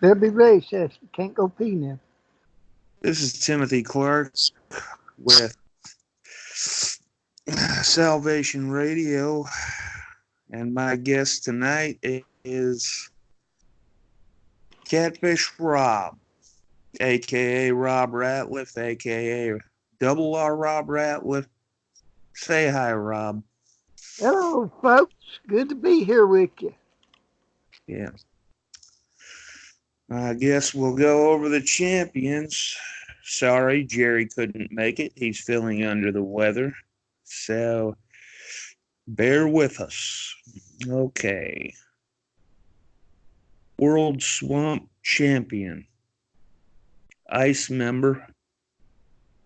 Better be ready, Seth. You can't go pee now. This is Timothy Clark with Salvation Radio, and my guest tonight is Catfish Rob, aka Rob Ratliff, aka Double R Rob Ratliff. Say hi, Rob. Hello, folks. Good to be here with you. Yeah. I guess we'll go over the champions. Sorry, Jerry couldn't make it. He's feeling under the weather. So bear with us. Okay. World Swamp Champion. Ice member.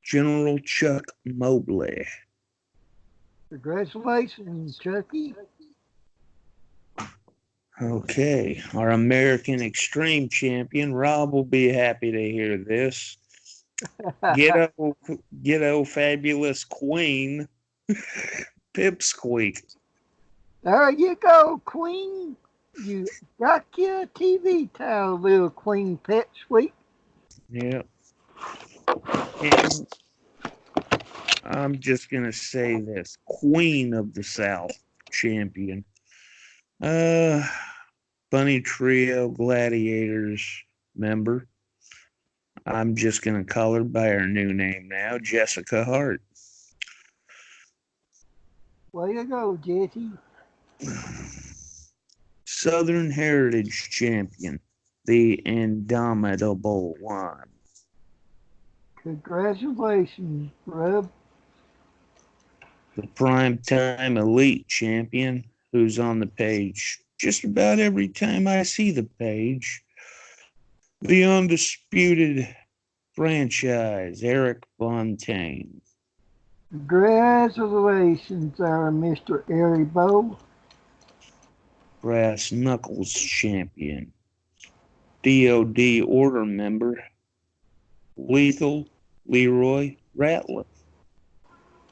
General Chuck Mobley. Congratulations, Chucky. Okay. Our American Extreme Champion. Rob will be happy to hear this. Ghetto Fabulous Queen. Pipsqueak. There you go, Queen. You got your TV towel, little Queen Pipsqueak. Yeah. And I'm just going to say this. Queen of the South champion. Bunny Trio Gladiators member. I'm just going to call her by her new name now, Jessica Hart. Way to go, Jesse. Southern Heritage Champion, the Indomitable One. Congratulations, Rub. The Primetime Elite Champion, who's on the page just about every time I see the page. The Undisputed Franchise, Eric Fontaine. Congratulations, our Mr. Airy Bow. Brass Knuckles Champion. DOD Order member, Lethal Leroy Ratliff.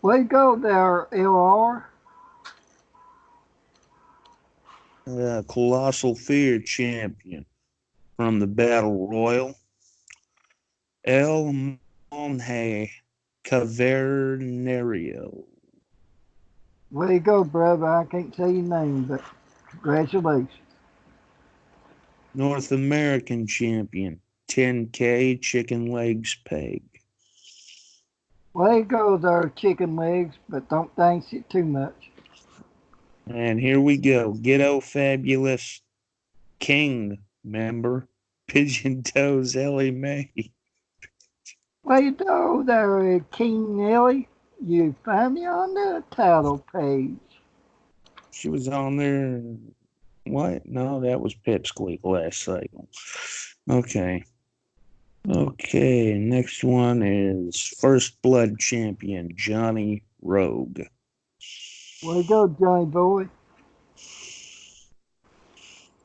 Way to go there, LR. Colossal Fear Champion from the Battle Royal, El Monje Cavernario. Way to go, brother. I can't say your name, but congratulations. North American Champion, 10K Chicken Legs Peg. Way to go there, chicken legs, but don't dance it too much. And here we go. Ghetto Fabulous King member, Pigeon Toes Ellie Mae. Way to go there, King Nelly. You find me on the title page. She was on there. What? No, that was Pipsqueak last cycle. Okay. Okay, next one is First Blood Champion, Johnny Rogue. Way to go, Johnny Boy.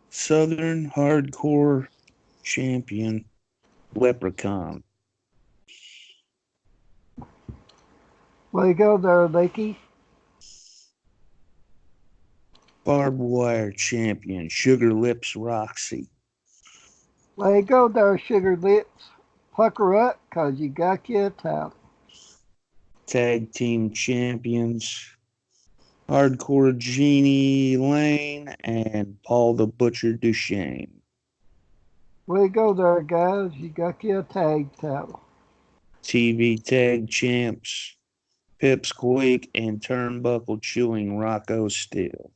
Southern Hardcore Champion, Leprechaun. Way to go there, Licky. Barbed Wire Champion, Sugar Lips Roxy. Way to go there, Sugar Lips. Pucker up, 'cause you got your title. Tag Team Champions, Hardcore Jeannie Lane and Paul the Butcher Duchesne. Way to go there, guys. You got your tag title. TV Tag Champs, Pipsqueak and Turnbuckle Chewing Rocco Steele.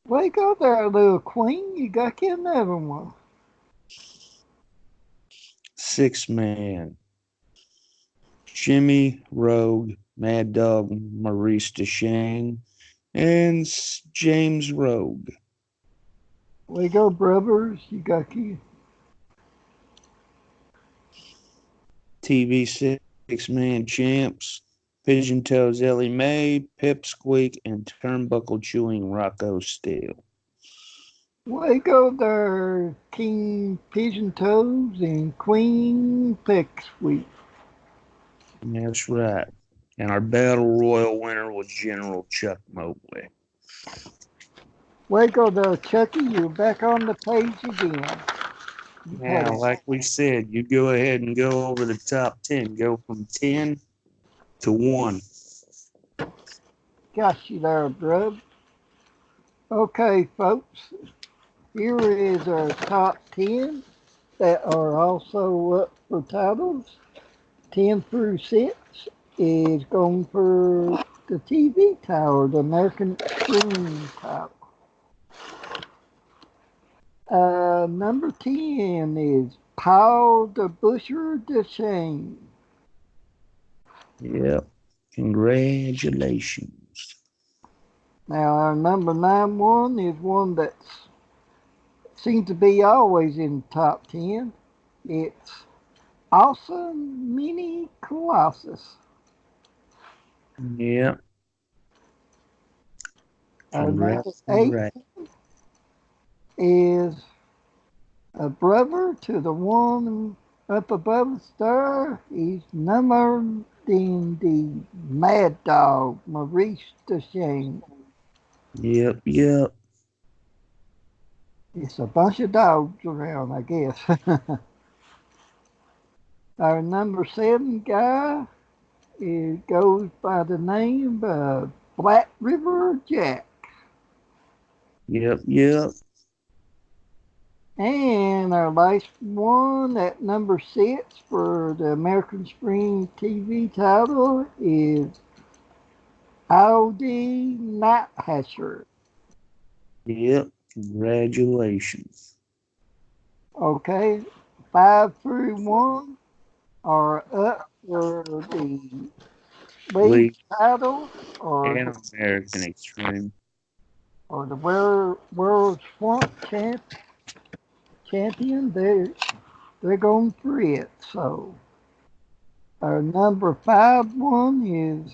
Way to go there, little queen. You got your another one. Six Man, Jimmy Rogue, Mad Dog Maurice Duchesne, and James Rogue. Way to go, brothers. You got your. TV Six-Man Champs, Pigeon Toes Ellie Mae, Pipsqueak, and Turnbuckle Chewing Rocco Steele. Way to go there, King Pigeon Toes and Queen Pipsqueak. That's right. And our Battle Royal winner was General Chuck Mobley. Way to go there, Chucky. You're back on the page again. You've had Now, like we said, you go ahead and go over the top 10. Go from 10 to 1. got you there, Grub. Okay, folks, here is our top 10 that are also up for titles. 10 through 6 is going for the TV tower, the American Screen title. Number 10 is Paul the Butcher the Shane. Yep. Congratulations. Now, our number 9 one is one that seems to be always in the top 10. It's Awesome Mini Colossus. Yep. Our number Congrats. 8 Right. is a brother to the one up above the star. He's none other than the Mad Dog, Maurice Duchesne. Yep. Yep. It's a bunch of dogs around, I guess. Our number 7 guy goes by the name of Black River Jack. Yep. Yep. And our last one at number 6 for the American Spring TV title is Audi Nighthatcher. Yep. Congratulations. Okay, 5 through 1 are up for the league League title or and American Extreme. the world swamp champion. They're going for it. So our number 5 one is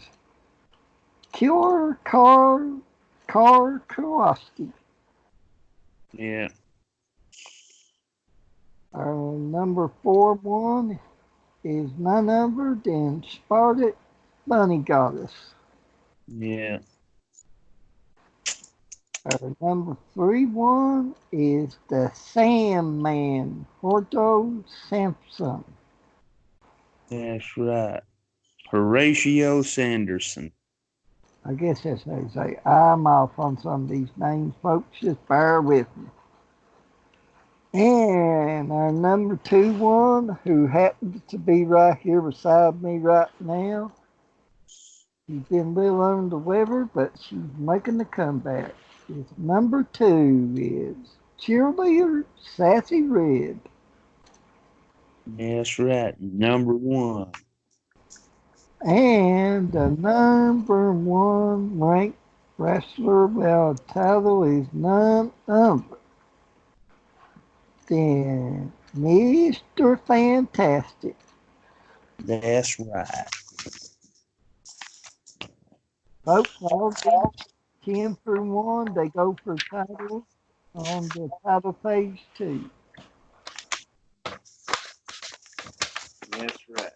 Killer Car Kowalski. Yeah. Our number 4 one is none other than Spartan Bunny Goddess. Yeah. Our number 3 one is the Sandman, Horto Sampson. That's right. Horatio Sanderson. I guess that's how you say. I'm off on some of these names, folks. Just bear with me. And our number 2 one, who happens to be right here beside me right now, she's been a little under the weather, but she's making the comeback. Is number 2 is cheerleader Sassy Red. That's right. Number 1. And the number 1 ranked wrestler, well, title is none other than Mr. Fantastic. That's right. Folks, all these 10 through 1, they go for titles on the title page too. That's right.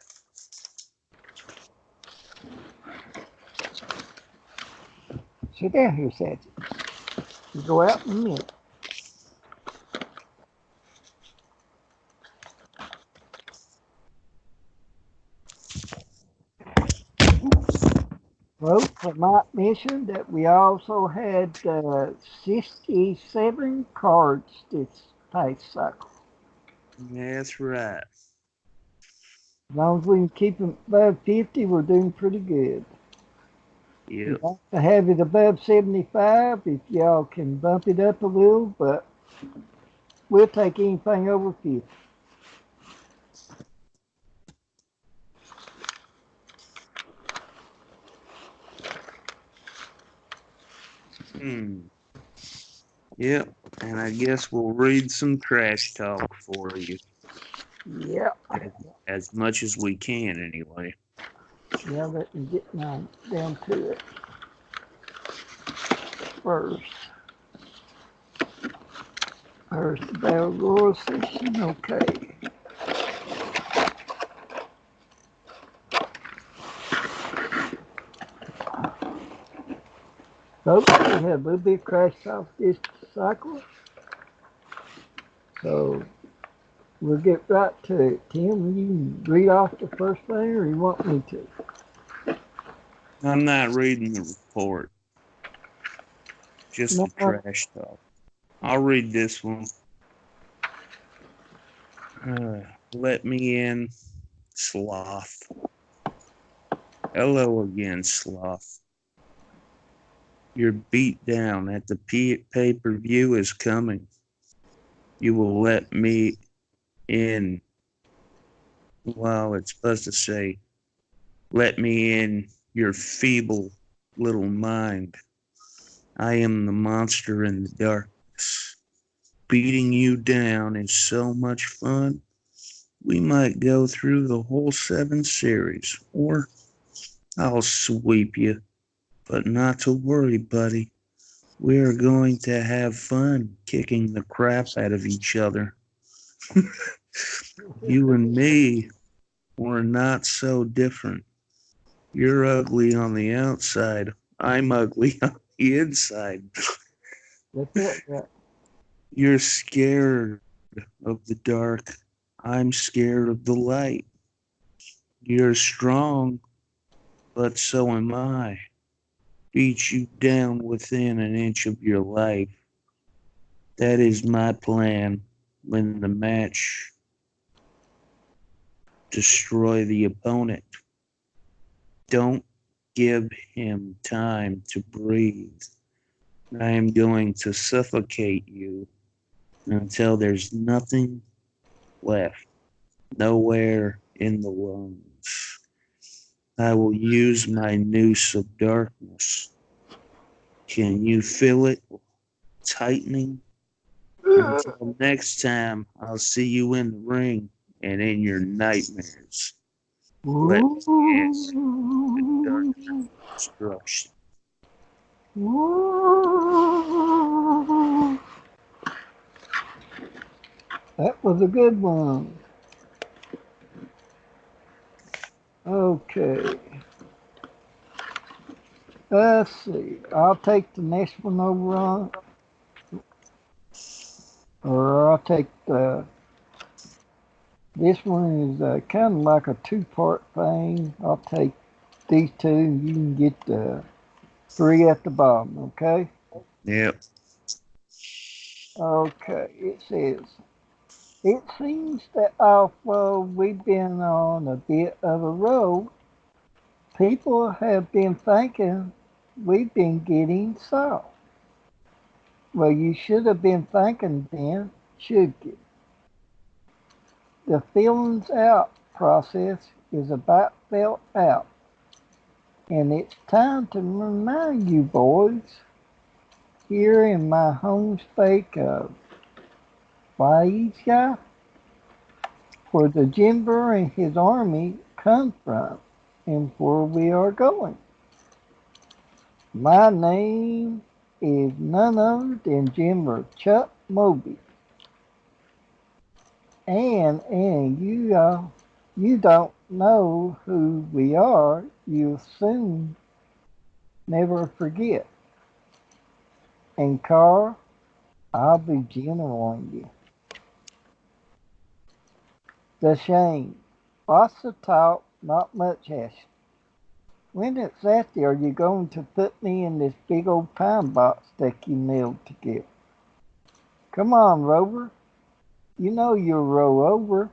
Sit down here, Sassy. You go out in a minute. Folks, I might mention that we also had 67 cards this past cycle. That's right. As long as we can keep them above 50, we're doing pretty good. We Yep. like to have it above 75 if y'all can bump it up a little, but we'll take anything over 50. Hmm. Yep. And I guess we'll read some trash talk for you. Yeah, As much as we can, anyway. yeah, let me get down to it first. First Battle Royal session, okay. Folks, we had a little bit of crash off this cycle. So We'll get right to it. Tim, you read off the first thing or you want me to? I'm not reading the report, just No. the trash talk. I'll read this one. Let me in, sloth. Hello again, sloth. Your beat down at the pay-per-view is coming. You will let me in. Well, it's supposed to say, let me in your feeble little mind. I am the monster in the darkness. Beating you down is so much fun. We might go through the whole 7 series, or I'll sweep you. But not to worry, buddy. We're going to have fun kicking the crap out of each other. You and me, we're not so different. You're ugly on the outside. I'm ugly on the inside. That's it. Right. You're scared of the dark. I'm scared of the light. You're strong, but so am I. Beat you down within an inch of your life. That is my plan. Win the match. Destroy the opponent. Don't give him time to breathe. I am going to suffocate you until there's nothing left, nowhere in the lungs. I will use my noose of darkness. Can you feel it tightening? Until next time, I'll see you in the ring and in your nightmares. Let me in the dark Ooh. destruction. Ooh. That was a good one. Okay. Let's see. I'll take the next one over on, or I'll take the. This one is kind of like a two-part thing. I'll take these two, and you can get the three at the bottom. Okay. Yep. Okay. It says. It seems that although we've been on a bit of a road, people have been thinking we've been getting soft. Well, you should have been thinking then, should you? The feelings out process is about felt out, and it's time to remind you boys here in my home state of Waisha, where the Jimber and his army come from and where we are going. My name is none other than Jimber Chuck Moby, and you don't know who we are. You'll soon never forget. And Carl, I'll be gentle on you. The shame. Lots of talk, not much action. When exactly are you going to put me in this big old pine box that you nailed together? Come on, Rover. You know you'll roll over.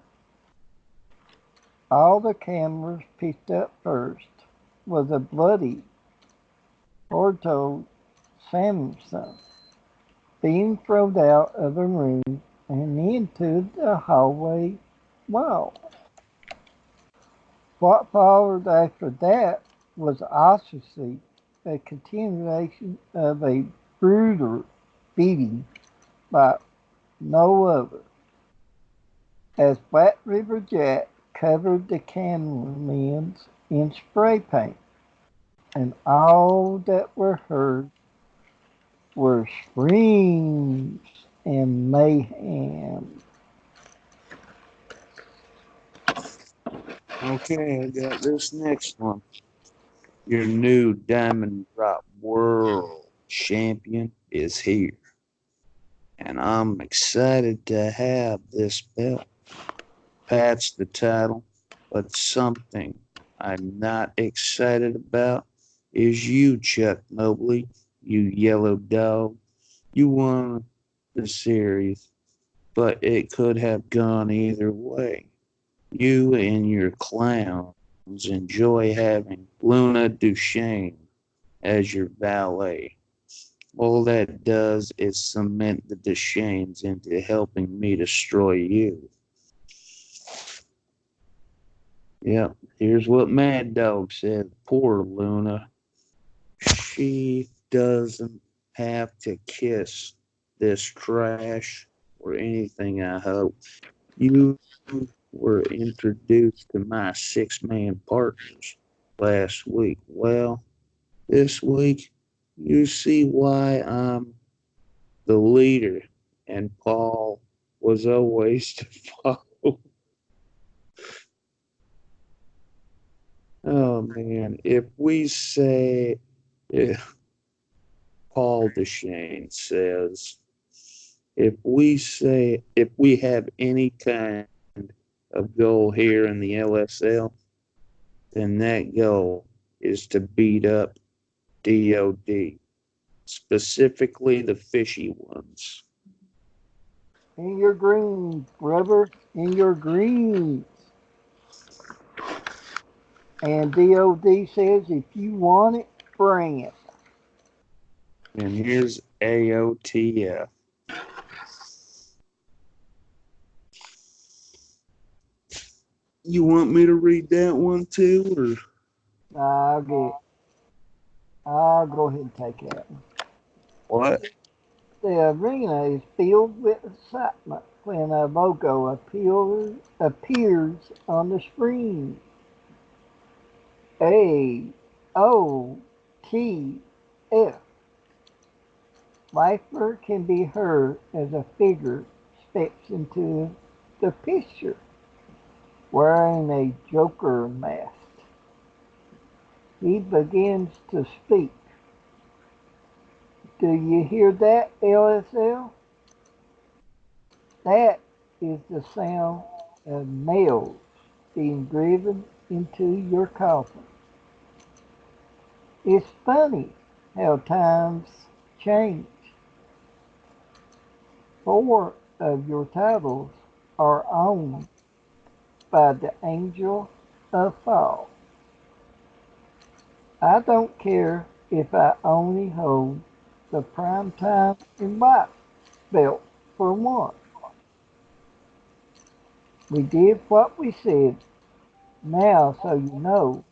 All the cameras picked up first was a bloody Orto Samson being thrown out of a room and into the hallway wall. What followed after that was obviously a continuation of a brutal beating by no other, as Black River Jack covered the cameramen's in spray paint, and all that were heard were screams and mayhem. Okay, I got this next one. Your new Diamond Drop World Champion is here. And I'm excited to have this belt. Pat's the title, but something I'm not excited about is you, Chuck Mobley, you yellow dog. You won the series, but it could have gone either way. You and your clowns enjoy having Luna Duchesne as your valet. All that does is cement the Duchesnes into helping me destroy you. Yep, here's what Mad Dog said. Poor Luna. She doesn't have to kiss this trash or anything, I hope. You were introduced to my six-man partners last week. Well, this week, you see why I'm the leader, and Paul was always to follow. Oh man, if we say, if Paul Deshane says, if we have any kind of goal here in the LSL, then that goal is to beat up DOD, specifically the fishy ones. In your greens, brother. In your greens. And DOD says if you want it, bring it. And here's AOTF. You want me to read that one too, or I'll get. I'll go ahead and take that one. what? The arena is filled with excitement when a logo appears on the screen. AOTF. Laughter can be heard as a figure steps into the picture wearing a Joker mask. He begins to speak. Do you hear that, LSL? That is the sound of nails being driven into your coffin. It's funny how times change. Four of your titles are owned by the angel of fall. I don't care if I only hold the primetime and white belt for one. We did what we said. Now, so you know,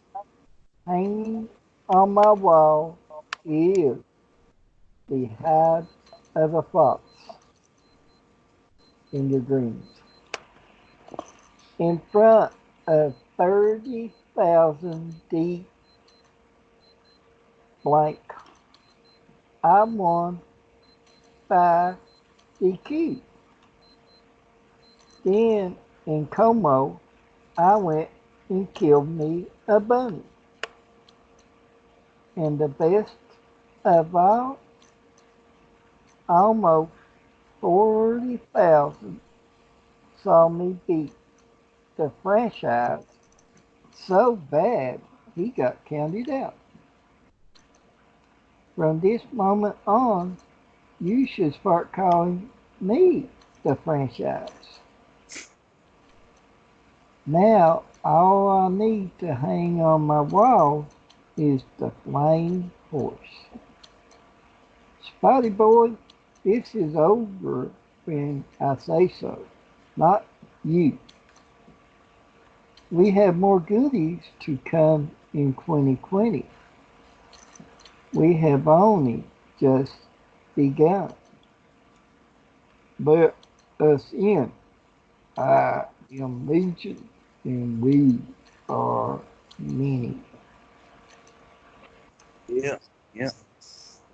hanging on my wall is the hide of a fox in your dreams. In front of 30,000 deep blank, I won by DQ. Then in Como, I went and killed me a bunny. And the best of all, almost 40,000 saw me beat the franchise so bad he got counted out. From this moment on, you should start calling me the franchise. Now, all I need to hang on my wall is the flame horse. Spotty boy, this is over when I say so, not you. We have more goodies to come in 2020. We have only just begun. Let us in. I am Legion and we are many. Yeah, yeah.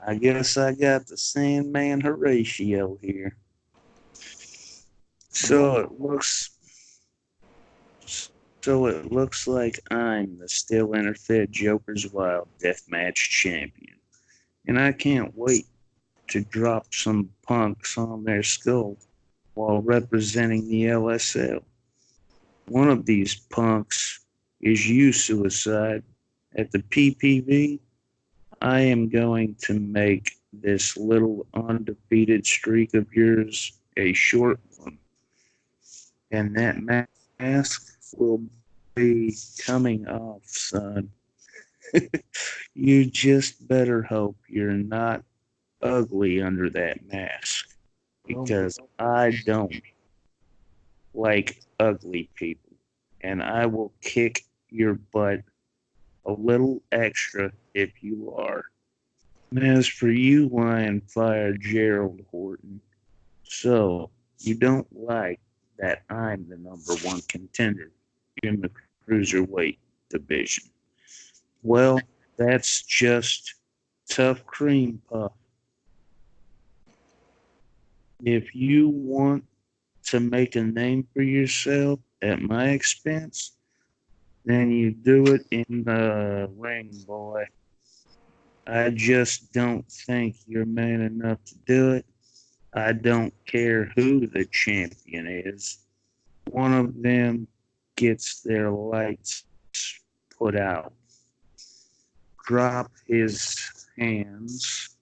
I guess I got the Sandman Horatio here. So it looks so it looks like I'm the still interfed Joker's Wild Deathmatch champion. And I can't wait to drop some punks on their skull while representing the LSL. One of these punks is you, Suicide. At the PPV, I am going to make this little undefeated streak of yours a short one. And that mask will be coming off, son. You just better hope you're not ugly under that mask because I don't like ugly people. And I will kick your butt a little extra if you are. And as for you, Lion Fire Gerald Horton, so you don't like that I'm the number one contender in the cruiserweight division. Well, that's just tough cream puff. If you want to make a name for yourself at my expense, then you do it in the ring, boy. I just don't think you're man enough to do it. I don't care who the champion is. One of them gets their lights put out. Drop his hands,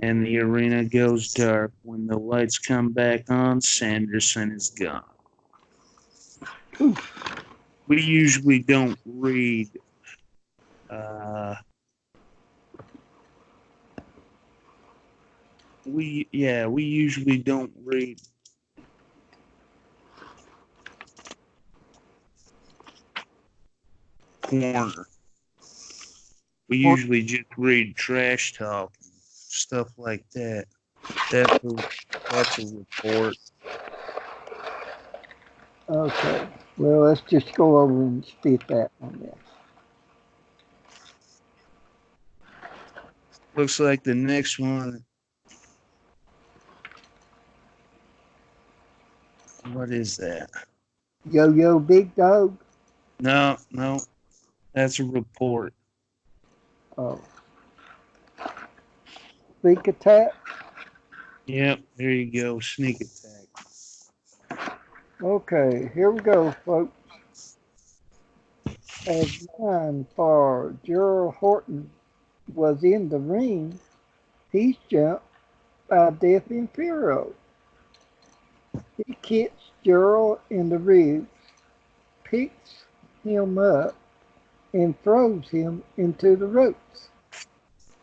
and the arena goes dark. When the lights come back on, Sanderson is gone. We usually don't read we usually don't read corner. We usually just read trash talk and stuff like that. That's a report. Okay. Well, let's just go over and spit that one then. Looks like the next one. What is that? Yo-Yo Big Dog. No, that's a report. Oh. Sneak Attack. Yep, there you go. Sneak attack. Okay, here we go, folks. As mine for Gerald Horton was in the ring, he's jumped by Death Impero. He kicks Gerald in the ribs, picks him up, and throws him into the ropes.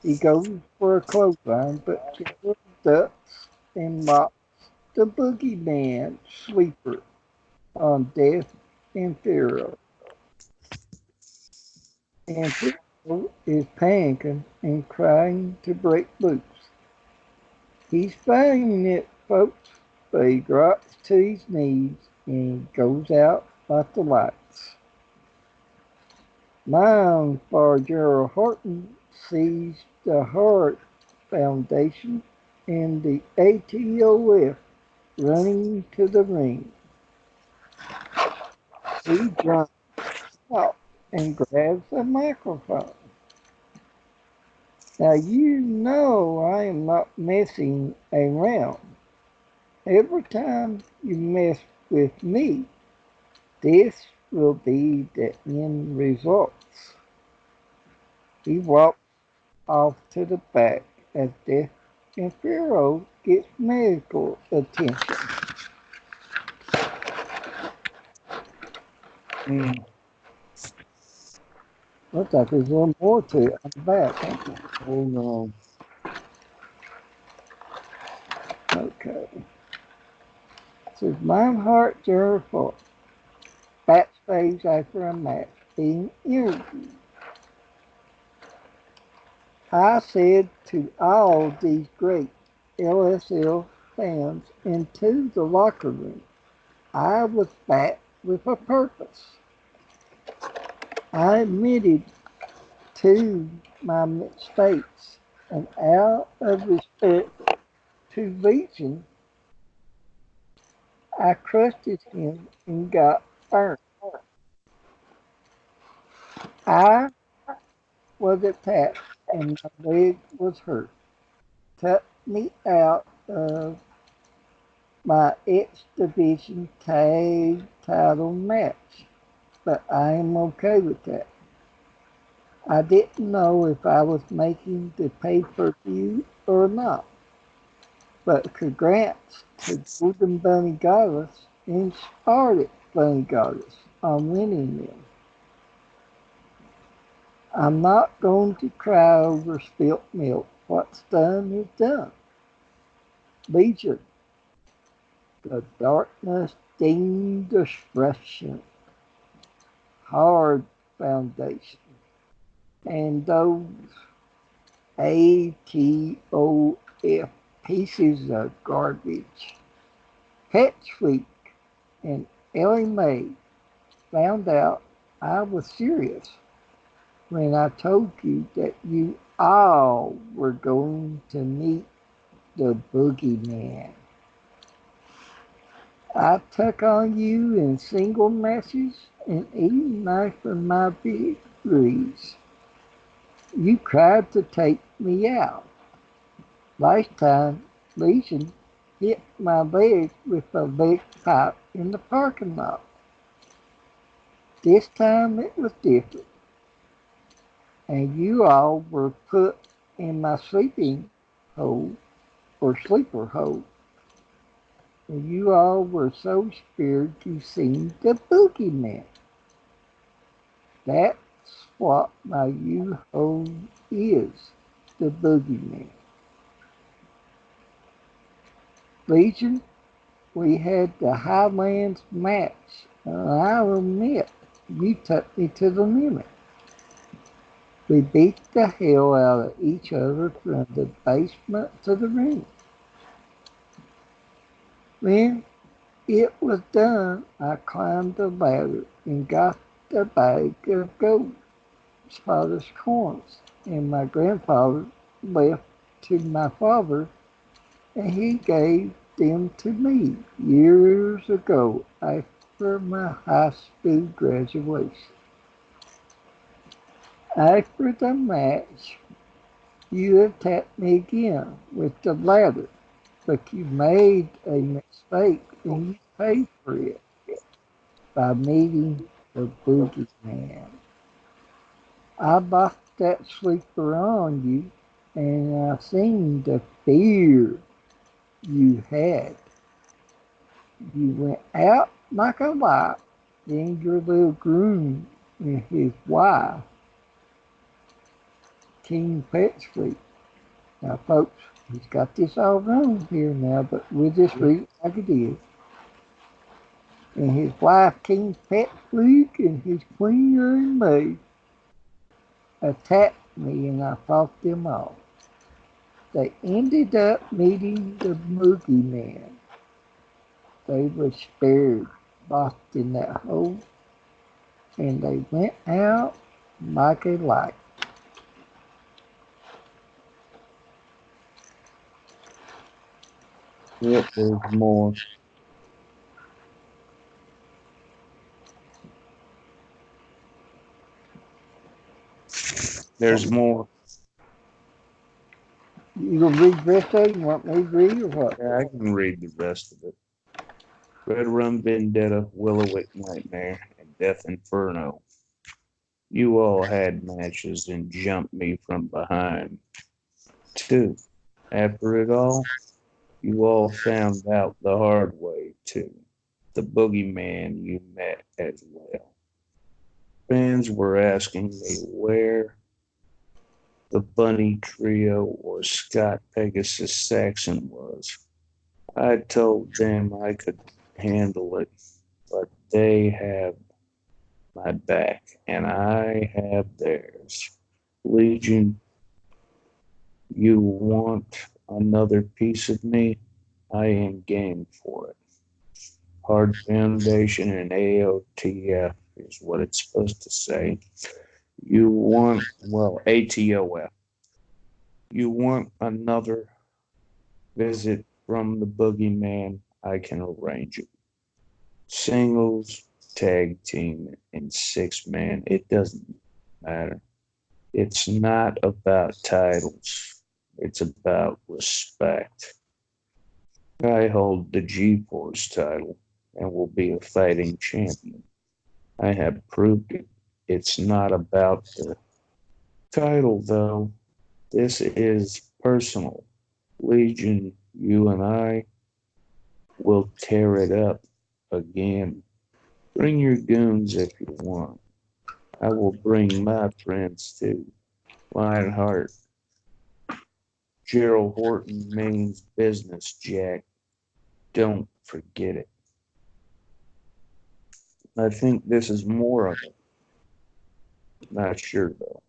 He goes for a clothesline, but Gerald ducks and mocks the boogeyman sweeper on Death Impero. And Impero is panicking and trying to break loose. He's fighting it, folks, but he drops to his knees and goes out like the lights. Mine for Gerald Horton sees the Hart Foundation and the ATOF running to the ring. He jumps out and grabs a microphone. Now you know I am not messing around. Every time you mess with me, this will be the end results. He walks off to the back as Death Impero gets medical attention. Mm. Looks like there's a little more to it on the back. Oh no. Okay. Says Lionheart Gerald Ford. Backstage after a match being interviewed. I said to all these great LSL fans into the locker room, I was back with a purpose. I admitted to my mistakes, and out of respect to Legion, I crushed him and got burned. I was attacked and my leg was hurt. Cut me out of my X Division tag title match, but I am okay with that. I didn't know if I was making the pay-per-view or not, but congrats to Golden Bunny Goddess and Scarlet Bunny Goddess on winning them. I'm not going to cry over spilt milk. What's done is done. Legion, the darkness deemed destruction, hard foundation, and those ATOF pieces of garbage. Petchweek and Ellie Mae found out I was serious when I told you that you all were going to meet the boogeyman. I took on you in single matches and even after my victories. You tried to take me out. Last time, Legion hit my leg with a leg pipe in the parking lot. This time it was different, and you all were put in my sleeping hole or sleeper hole. And you all were so scared you seen the boogeyman. That's what my U-hole is, the boogeyman. Legion, we had the Highlands match, and I'll admit, you took me to the limit. We beat the hell out of each other from the basement to the ring. When it was done, I climbed the ladder and got the bag of gold, father's coins, and my grandfather left to my father, and he gave them to me years ago after my high school graduation. After the match, you attacked me again with the ladder, but you made a mistake and you paid for it by meeting the boogeyman. I bought that sleeper on you, and I seen the fear you had. You went out like a light, then your little groom and his wife, King Petchfleet. Now, folks, he's got this all wrong here now, but we'll just read it like it is. And his wife, King Petchfleet, and his queen, and May, attacked me, and I fought them off. They ended up meeting the Moogie Man. They were spared, locked in that hole, and they went out like a light. Yep, there's more. There's more. You gonna read the rest of it? You want me to read or what? Yeah, I can read the rest of it. Red Rum Vendetta, Willowick Nightmare, and Death Inferno. You all had matches and jumped me from behind, too. After it all, you all found out the hard way, too. The boogeyman you met as well. Fans were asking me where the Bunny Trio or Scott Pegasus Saxon was. I told them I could handle it, but they have my back and I have theirs. Legion, you want another piece of me? I am game for it. Hard Foundation and AOTF is what it's supposed to say. You want, well, ATOF. You want another visit from the boogeyman? I can arrange it. Singles, tag team, and six man, it doesn't matter. It's not about titles, it's about respect. I hold the G-Force title and will be a fighting champion. I have proved it. It's not about the title, though. This is personal. Legion, you and I will tear it up again. Bring your goons if you want. I will bring my friends too. Lionheart, Gerald Horton means business, Jack. Don't forget it. I think this is more of it. Not sure though.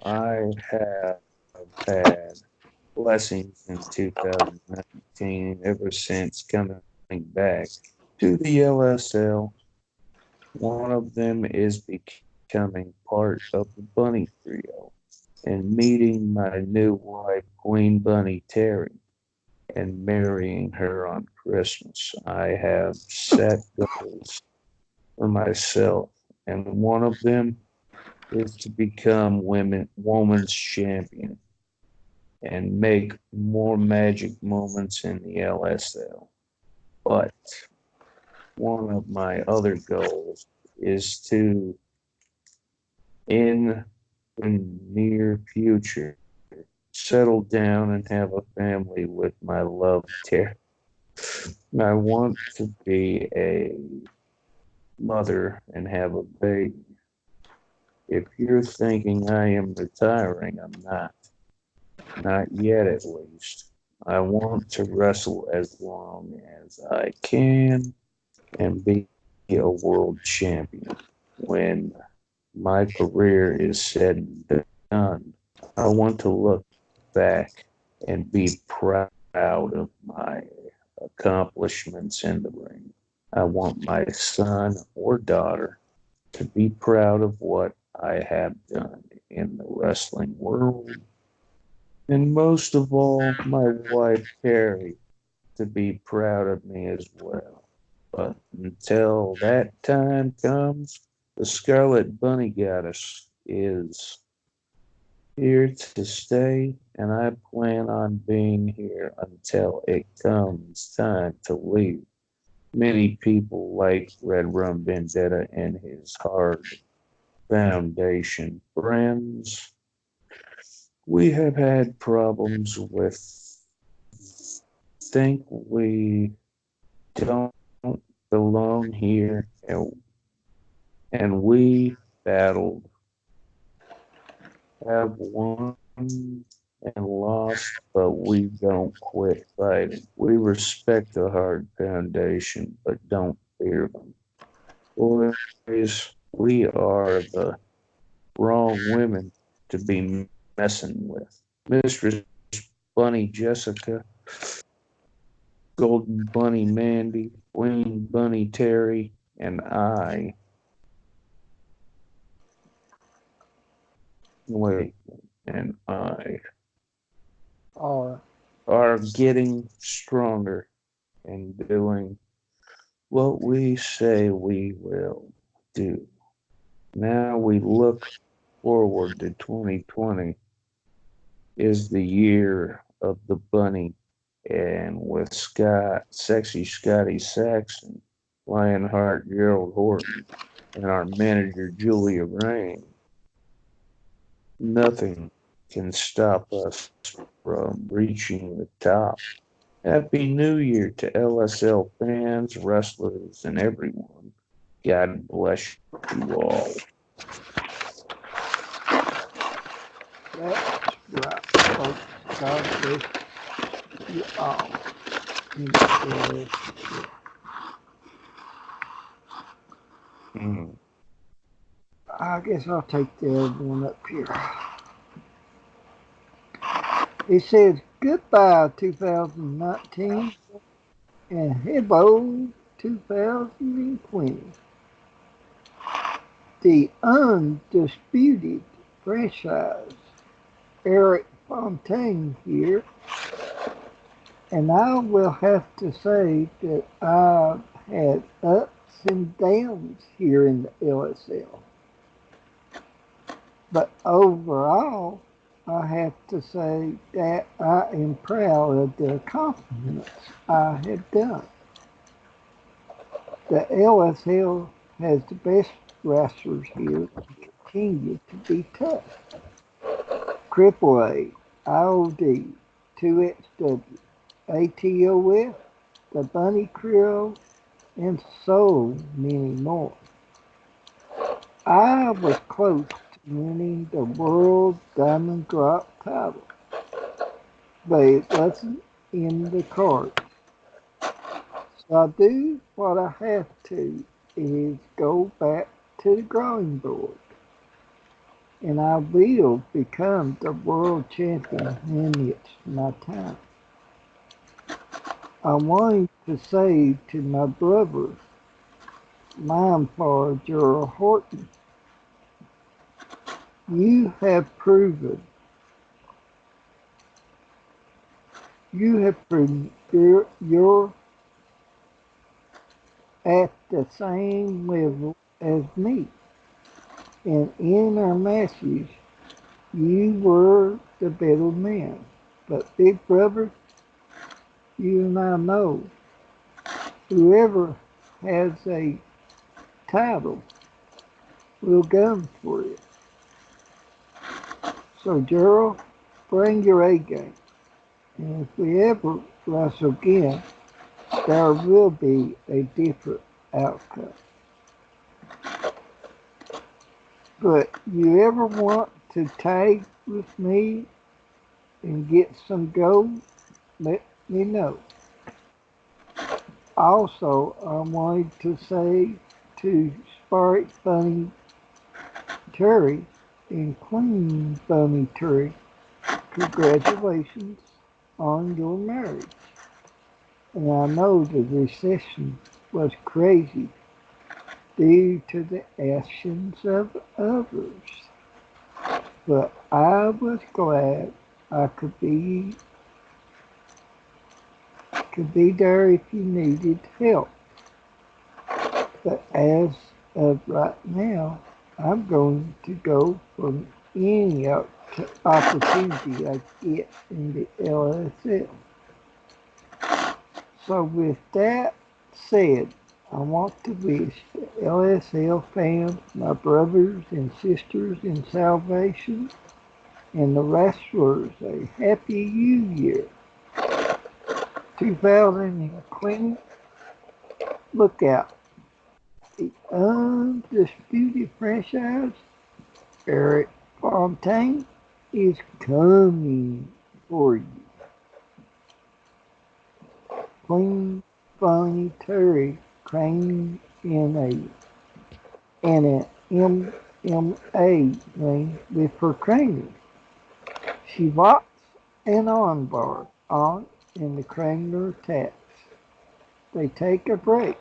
I have had blessings in 2019 ever since coming back to the LSL. One of them is becoming part of the Bunny Trio and meeting my new wife, Queen Bunny Terry, and marrying her on Christmas. I have set goals for myself, and one of them is to become women's champion and make more magic moments in the LSL. But one of my other goals is to, in the near future, settle down and have a family with my love, Terry. I want to be a mother and have a baby. If you're thinking I am retiring, I'm not. Not yet, at least. I want to wrestle as long as I can and be a world champion. When my career is said and done, I want to look back and be proud of my accomplishments in the ring. I want my son or daughter to be proud of what I have done in the wrestling world. And most of all, my wife, Carrie, to be proud of me as well. But until that time comes, the Scarlet Bunny Goddess is here to stay, and I plan on being here until it comes time to leave. Many people like Red Rum Vendetta and his hard foundation friends. We have had problems with think we don't belong here, and we battled, have won and lost, but we don't quit fighting. We respect the hard foundation, but don't fear them. Boys, we are the wrong women to be messing with. Mistress Bunny Jessica, Golden Bunny Mandy, Queen Bunny Terry, and wait, and I Or are getting stronger and doing what we say we will do. Now we look forward to 2020 is the year of the bunny, and with Scott, sexy Scotty Saxon, Lionheart Gerald Horton, and our manager Julia Rain, nothing can stop us from reaching the top. Happy New Year to LSL fans, wrestlers, and everyone. God bless you all. that's right, folks. God bless you all. And, Mm. I guess I'll take the other one up here. It says goodbye 2019 and hello 2020. The undisputed franchise. Eric Fontaine here, and I will have to say that I've had ups and downs here in the LSL. But overall, I have to say that I am proud of the accomplishments I have done. The LSL has the best wrestlers here and continue to be tough. AAA, IOD, 2XW, ATOF, the Bunny Crew, and so many more. I was close to winning the World Diamond Drop title, but it wasn't in the cards. So I do what I have to is go back to the drawing board, and I will become the world champion when it's my time. I wanted to say to my brother, mine for Gerald Horton, you have proven, you're at the same level as me. And in our matches, you were the better man. But big brother, you and I know whoever has a title will go for it. So Gerald, bring your A game. And if we ever wrestle again, there will be a different outcome. But you ever want to tag with me and get some gold, let me know. Also, I wanted to say to Spark Bunny Terry and Queen Bunny Terry, congratulations on your marriage. And I know the recession was crazy due to the actions of others. But I was glad I could be there if you needed help. But as of right now, I'm going to go for any opportunity I get in the LSL. So with that said, I want to wish the LSL fans, my brothers and sisters in salvation, and the wrestlers a happy new year. 2020, look out. The undisputed franchise, Eric Fontaine, is coming for you. Queen Bonnie Terry trained in an MMA ring with her training. She locks an armbar on and the trainer attacks. They take a break.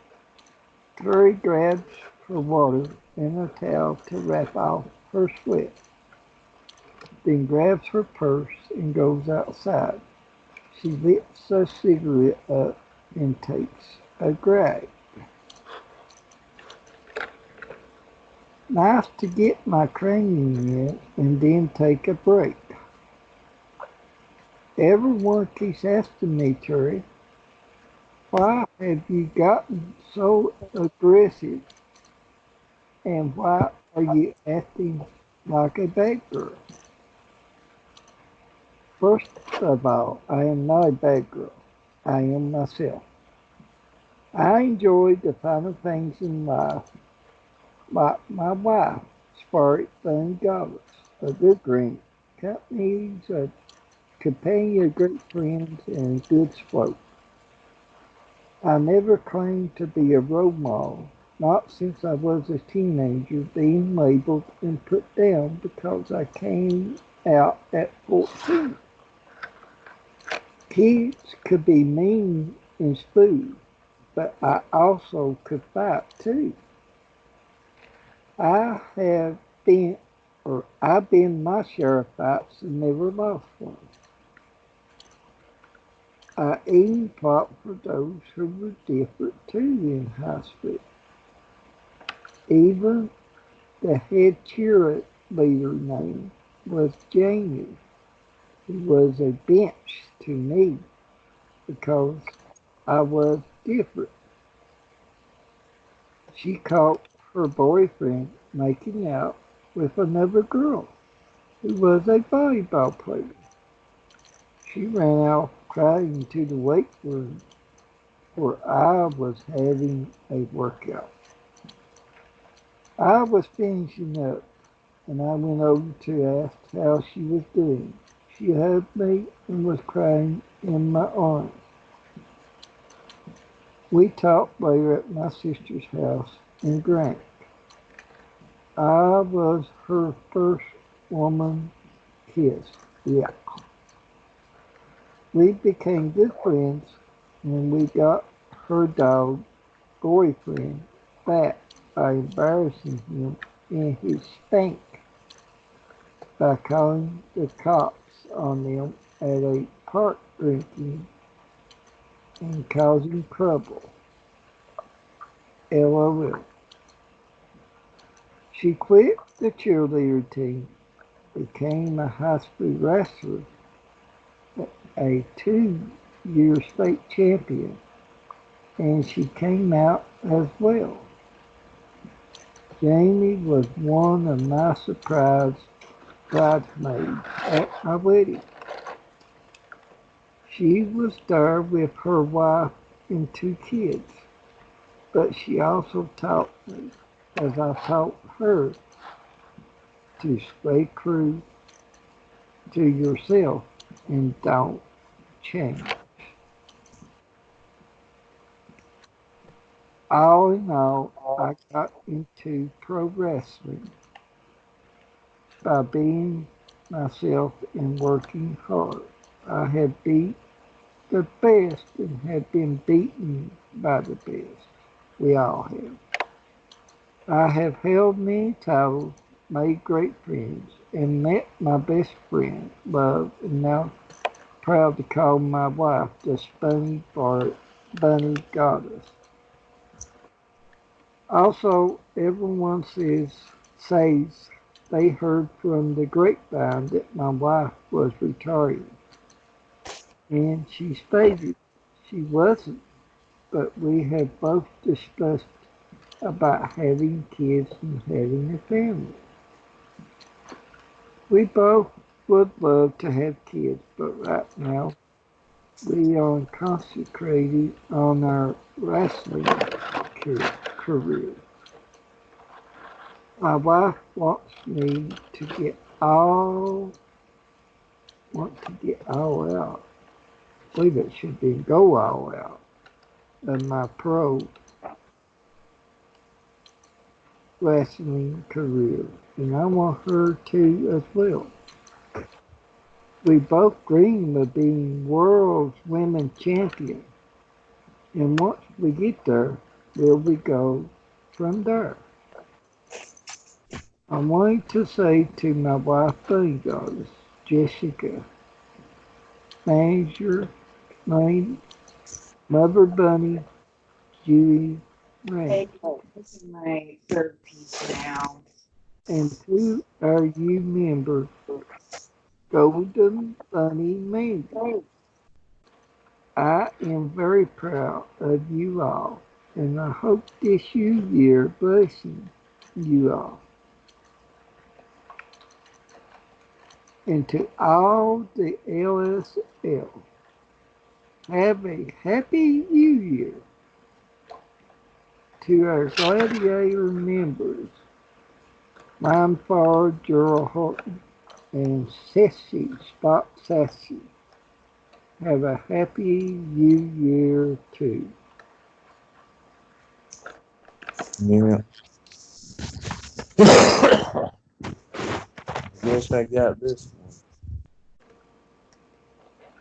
Terry grabs for water and a towel to wrap off her sweat, then grabs her purse and goes outside. She lifts a cigarette up and takes a drag. Nice to get my training in and then take a break. Everyone keeps asking me, Terry, why have you gotten so aggressive and why are you acting like a bad girl? First of all, I am not a bad girl. I am myself. I enjoy the finer things in life, like my wife, Spark Fun Goddess, a good drink, companies, a companion of great friends, and a good sport. I never claimed to be a role model, not since I was a teenager being labeled and put down because I came out at 14. Kids could be mean and spoon, but I also could fight too. I have been, or I've been my share of fights and never lost one. I even fought for those who were different too in high school. Even the head cheerleader name was Jamie. He was a bench to me because I was different. She caught her boyfriend making out with another girl who was a volleyball player. She ran off crying to the weight room where I was having a workout. I was finishing up and I went over to ask how she was doing. She hugged me and was crying in my arms. We talked later at my sister's house and drank. I was her first woman kiss. Yeah. We became good friends and we got her dog boyfriend back by embarrassing him in his spank by calling the cops on them at a park drinking and causing trouble. LOL. She quit the cheerleader team, became a high school wrestler, a 2-year state champion, and she came out as well. Jamie was one of my surprise bridesmaids at my wedding. She was there with her wife and 2 kids, but she also taught me, as I taught her, to stay true to yourself and don't change. All in all, I got into pro wrestling by being myself and working hard. I have beat the best and have been beaten by the best. We all have. I have held many titles, made great friends, and met my best friend, love, and now proud to call my wife the bunny goddess. Also, everyone says they heard from the grapevine that my wife was retiring, and she stated she wasn't, but we have both discussed about having kids and having a family. We both would love to have kids, but right now we are concentrated on our wrestling career. My wife wants to get all out. I believe it should be go all out in my pro wrestling career, and I want her to as well. We both dream of being world's women champion, and once we get there, where we go from there. I wanted to say to my wife bunny goddess, Jessica, manager, my mother bunny, Judy Rain, Okay, this is my third piece now. and to our new member, Golden Bunny Manager. I am very proud of you all, and I hope this new year blessing you all. And to all the LSL, have a happy New Year. To our Gladiator members, Mime Far, Gerald Horton, and Sassy, Spot Sassy, have a happy New Year too. Yeah. Guess I got this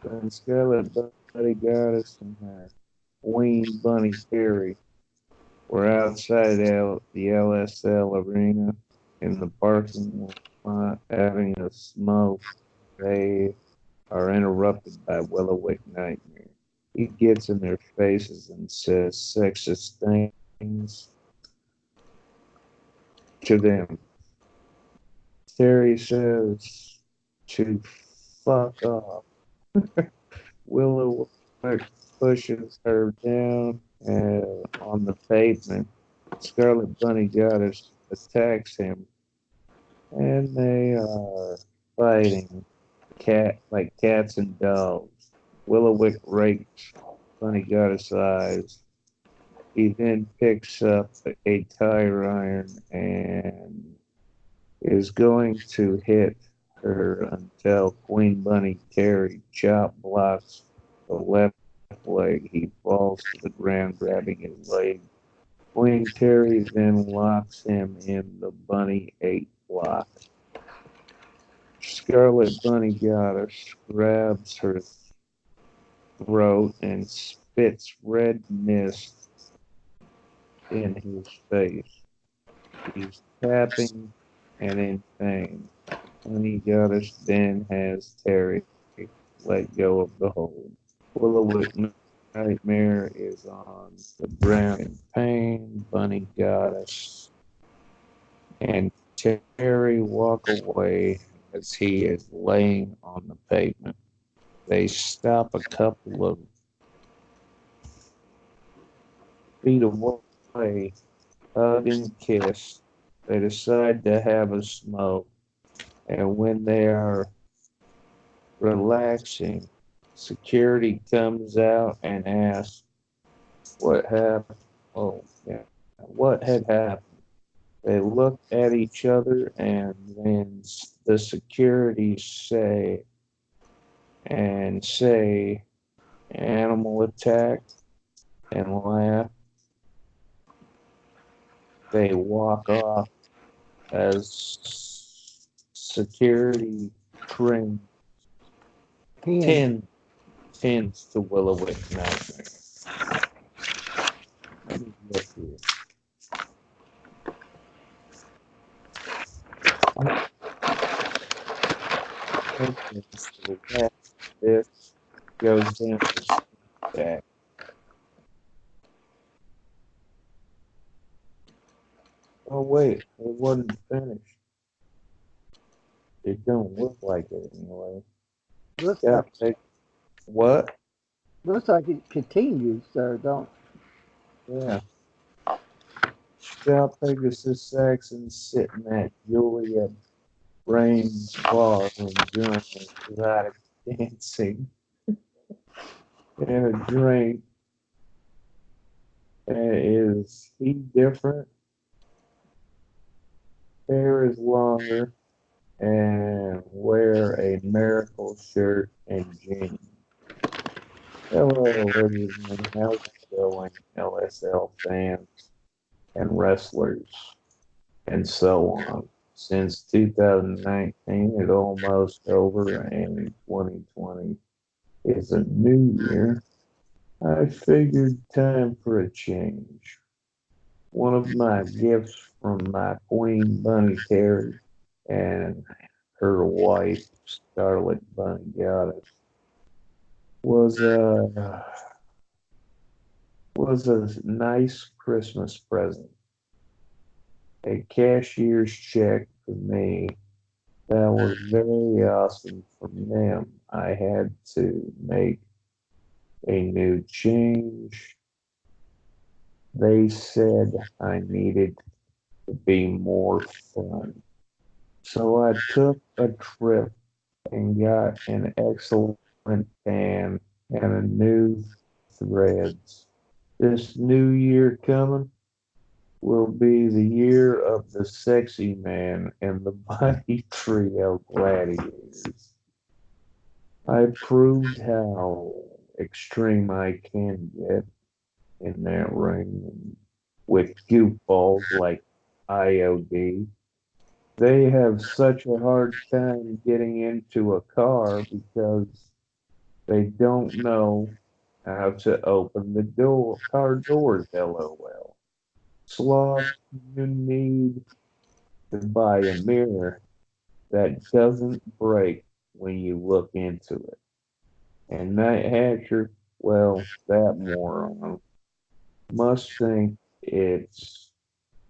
one. The Scarlet Buddy Goddess and her Queen Bunny Fairy were outside the LSL arena in the parking lot having a smoke. They are interrupted by Willowick Nightmare. He gets in their faces and says sexist things to them. Terry says to fuck off. Willow pushes her down on the pavement. Scarlet Bunny Goddess attacks him, and they are fighting like cats and dogs. Willowick rakes Bunny Goddess' eyes. He then picks up a tire iron and is going to hit her until Queen Bunny Terry chop blocks the left leg. He falls to the ground, grabbing his leg. Queen Terry then locks him in the Bunny 8 block. Scarlet Bunny Goddess grabs her throat and spits red mist in his face. He's tapping and in pain. Bunny Goddess then has Terry let go of the hold. Willowick Nightmare is on the ground in pain. Bunny Goddess and Terry walk away as he is laying on the pavement. They stop a couple of feet away, hug and kiss. They decide to have a smoke, and when they are relaxing, security comes out and asks what happened. Oh, yeah, what had happened. They look at each other, and then the security say animal attack and laugh. They walk off as security train Ten. tends to Willowick Nightmare. Let me look here. Okay, so this goes down to back. Oh wait, it wasn't finished. It don't look like it anyway. Looks Yeah, like, what? looks like it continues there, don't Yeah. Scout Pegasus Saxon sitting at Julia Brain's bar enjoying erotic dancing and a drink. Is he different? Hair is longer and wear a miracle shirt and jeans. Hello, everyone. How's it going, LSL fans and wrestlers and so on? Since 2019 is almost over and 2020 is a new year, I figured time for a change. One of my gifts from my Queen Bunny Terry and her wife Scarlet Bunny Goddess was a nice Christmas present. A cashier's check for me. That was very awesome from them. I had to make a new change. They said I needed to be more fun. So I took a trip and got an excellent tan and a new threads. This new year coming will be the year of the sexy man and the body trio gladiators. I proved how extreme I can get in that ring with goofballs like IOD. They have such a hard time getting into a car because they don't know how to open the car doors, LOL. Sloth, you need to buy a mirror that doesn't break when you look into it. And Night Hatcher, well, that moron must think it's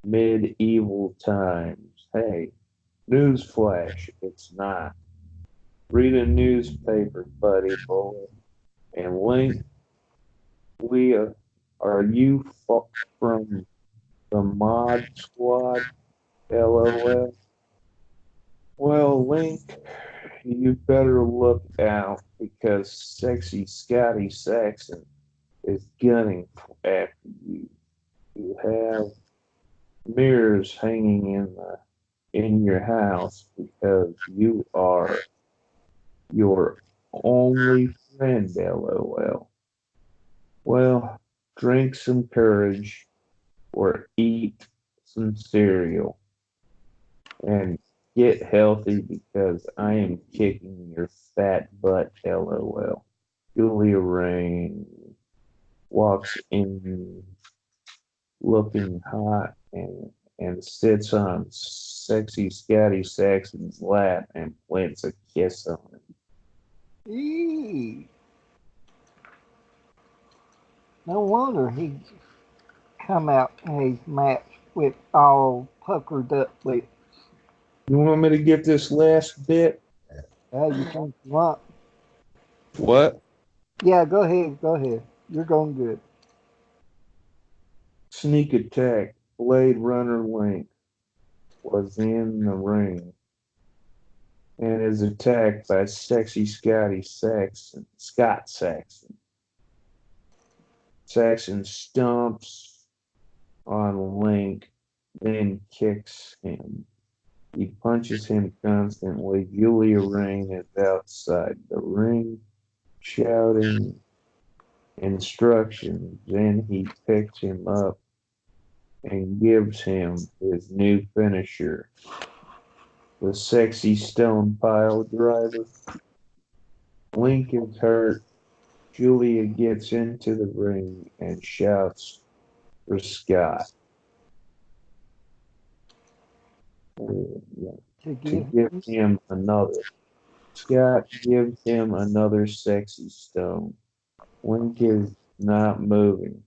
medieval times. Hey, newsflash, it's not. Read a newspaper, buddy boy. And Link, we are you from the Mod Squad? LOL. Well, Link, you better look out because sexy Scotty Saxon is gunning after you. You have mirrors hanging in your house because you are your only friend, LOL. Well, drink some courage or eat some cereal and get healthy because I am kicking your fat butt, LOL. Julia Rain walks in looking hot and sits on sexy Scotty Saxon's lap and plants a kiss on him. Eee. No wonder he's come out in his match with all puckered up lips. You want me to get this last bit? You think you want? What? Yeah, go ahead, go ahead. You're going good. Sneak attack. Blade Runner Link was in the ring and is attacked by sexy Scotty Saxon. Scott Saxon. Saxon stomps on Link, then kicks him. He punches him constantly. Julia Rain is outside the ring, shouting instructions. Then he picks him up and gives him his new finisher, the sexy stone pile driver. Link is hurt. Julia gets into the ring and shouts for Scott To to give give him, him another. Scott gives him another sexy stone. Link is not moving.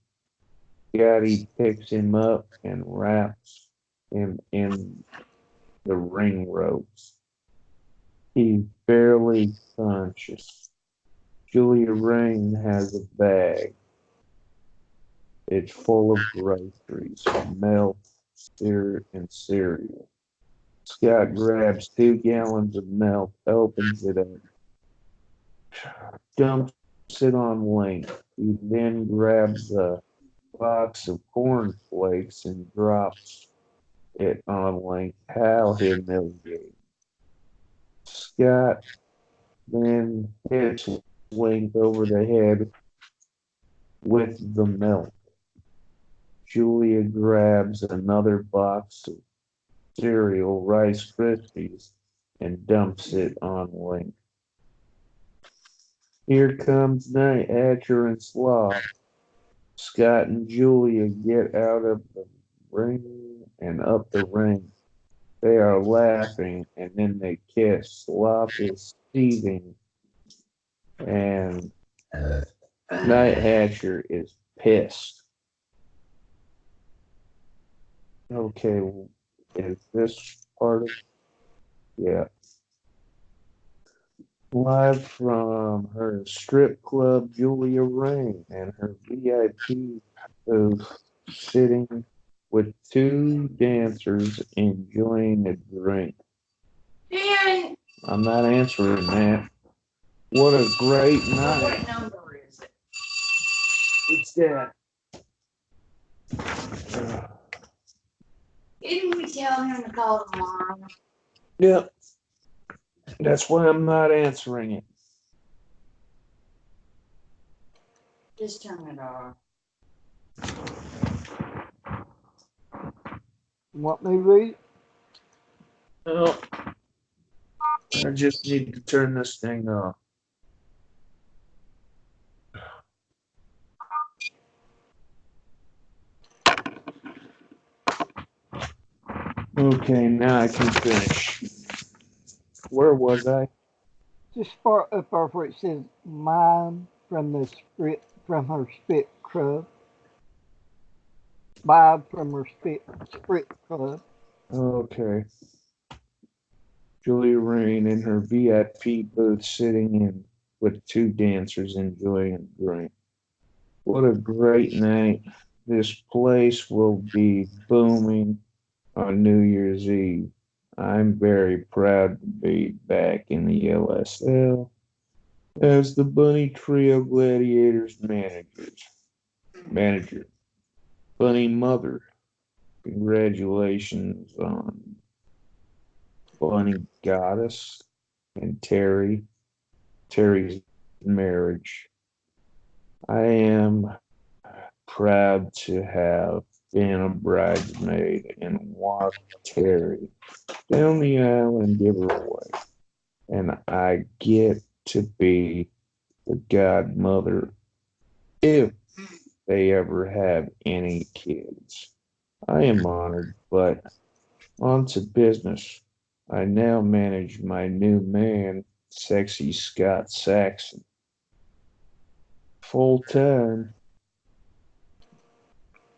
Scotty picks him up and wraps him in the ring ropes. He's barely conscious. Julia Rain has a bag. It's full of groceries, milk, and cereal. Scott grabs 2 gallons of milk, opens it up, dumps it on Link. He then grabs a box of cornflakes and drops it on Link. How humiliating. Scott then hits Link over the head with the milk. Julia grabs another box of cereal, Rice Krispies, and dumps it on Link. Here comes Night Hatcher and Sloth. Scott and Julia get out of the ring and up the ring. They are laughing and then they kiss. Sloth is seething and Night Hatcher is pissed. Okay, is this part of? Yeah. Live from her strip club, Julia Rain, and her VIP booth, sitting with 2 dancers enjoying a drink. Dan, I'm not answering that. What a great night. what number is it? It's that. Didn't we tell him to call tomorrow? Yep. That's why I'm not answering it. Just turn it off. want me to read? No. I just need to turn this thing off. Okay, now I can finish. Where was I? Just far up off where it says mine from the spit from her spit club. Bob from her spit club. Okay. Julia Rain in her VIP booth sitting in with two dancers enjoying a drink. What a great night. This place will be booming on New Year's Eve. I'm very proud to be back in the LSL as the Bunny Trio Gladiators manager. Bunny Mother, congratulations on Bunny Goddess and Terry's marriage. I am proud to have been a bridesmaid and walked Terry down the aisle and give her away. And I get to be the godmother if they ever have any kids. I am honored, but on to business. I now manage my new man, Sexy Scott Saxon, full time.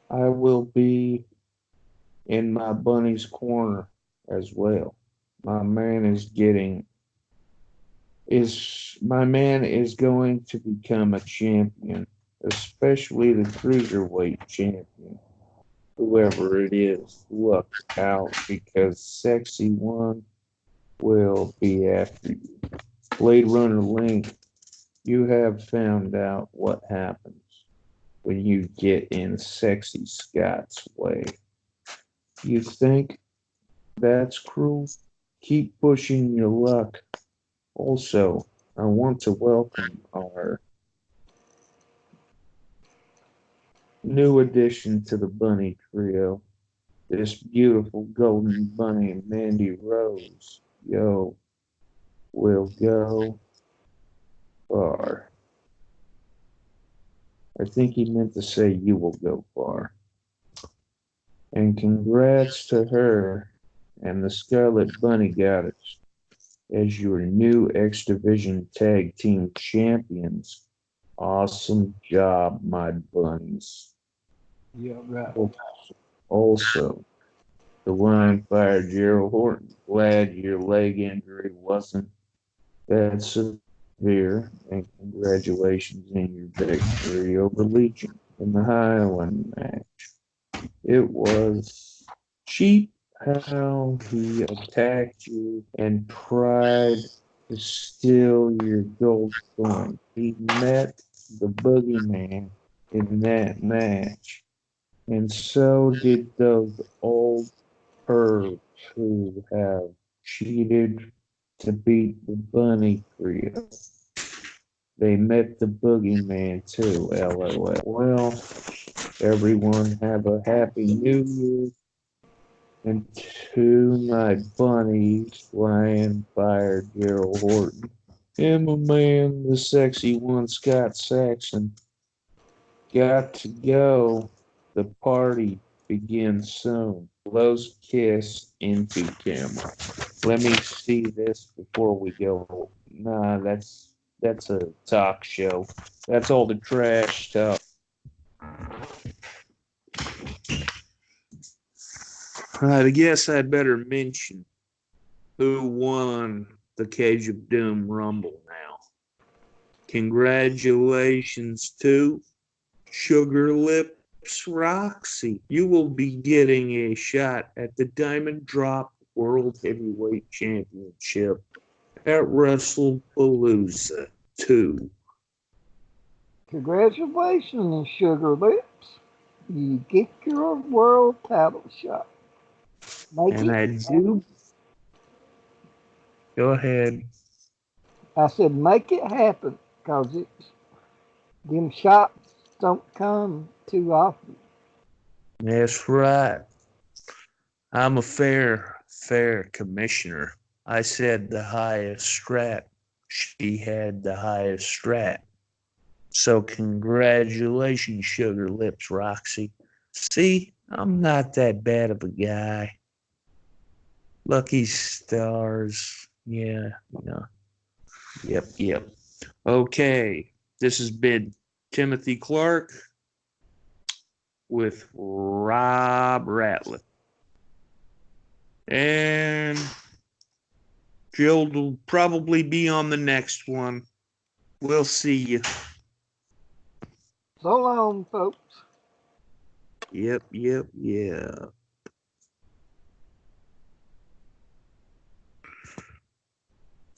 I will be in my bunny's corner as well. My man is going to become a champion, especially the cruiserweight champion. Whoever it is, look out because Sexy One will be after you. Blade Runner Link, you have found out what happens when you get in Sexy Scott's way. You think that's cruel? Keep pushing your luck. Also, I want to welcome our new addition to the Bunny Trio, this beautiful golden bunny, Mandy Rose. Yo, will go far. I think he meant to say you will go far. And congrats to her and the Scarlet Bunny Goddess as your new X Division Tag Team Champions. Awesome job, my bunnies. Yeah, right. Also, the line fire Gerald Horton. Glad your leg injury wasn't that severe, and congratulations in your victory over Legion in the Highland match. It was cheap how he attacked you and tried to steal your gold coin. He met the boogeyman in that match, and so did those old pervs who have cheated to beat the bunny trio. They met the boogeyman too, LOL. Well, everyone have a happy new year. And to my bunnies, Ryan Fire, Gerald Horton, and my man, the sexy one, Scott Saxon, got to go. The party begins soon. Close kiss into camera. Let me see this before we go. Nah, that's a talk show. That's all the trash talk. I guess I'd better mention who won the Cage of Doom Rumble now. Congratulations to Sugar Lips Roxy. You will be getting a shot at the Diamond Drop World Heavyweight Championship at WrestlePalooza 2. Congratulations, Sugar Lips. You get your world title shot. Make And it I do. Go ahead. I said, make it happen, cause them shots don't come too often. That's right. I'm a fair commissioner. I said the highest strat. She had the highest strat. So congratulations, Sugar Lips Roxy. See, I'm not that bad of a guy. Lucky stars. Yeah, yeah. Yep. Okay. This has been Timothy Clark with Rob Ratliff. And Jill will probably be on the next one. We'll see you. So long, folks. Yep.